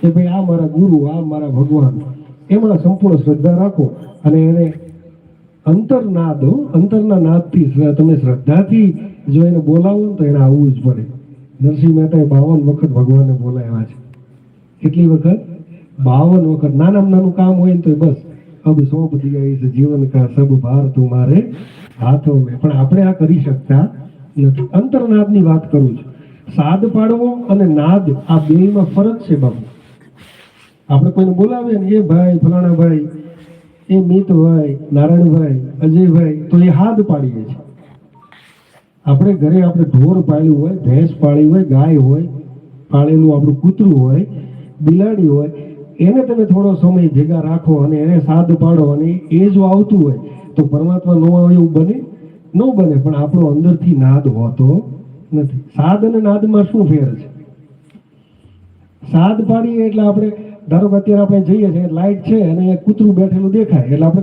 કે ભાઈ આ મારા ગુરુ, આ મારા ભગવાન, એમાં સંપૂર્ણ શ્રદ્ધા રાખો અને એને અંતરના નાદથી તમે શ્રદ્ધાથી જો એને બોલાવો તો એને આવવું જ પડે. નરસિંહ મહેતાએ 52 વખત ભગવાનને બોલાવ્યા છે. કેટલી વખત? 52 વખત. નાનામાં નાનું કામ હોય ને તો બસ અબ સોંપ દિયા ઇસ જીવન કા સબ ભાર તુમારે હાથો મેં. પણ આપણે આ કરી શકતા નથી. અંતરનાદની વાત કરું છું. સાદ પાડવો અને નાદ આ બેયમાં ફરક છે બાપુ. આપણે કોઈને બોલાવીએ ને, એ ભાઈ, ફલાણા ભાઈ, એ મિતભાઈ, નારાયણભાઈ, અજયભાઈ, તો એ હાથ પાડીએ છીએ. આપણે ઘરે આપણે ઢોર પાળ્યું હોય, ભેંસ પાળી હોય, ગાય હોય, પાળેલું આપણું કૂતરું હોય, બિલાડી હોય, એને તમે થોડો સમય ભેગા રાખો અને એને સાદ પાડો અને એ જો આવતું હોય તો પરમાત્મા ન આવે એવું બને? ન બને. પણ આપણો અંદરથી નાદ હોતો નથી. સાદ અને નાદમાં શું ફેર છે? સાદ પાડીએ એટલે આપણે ધારો કે અત્યારે આપણે જઈએ છીએ, લાઈટ છે અને અહીંયા કૂતરું બેઠેલું દેખાય એટલે આપણે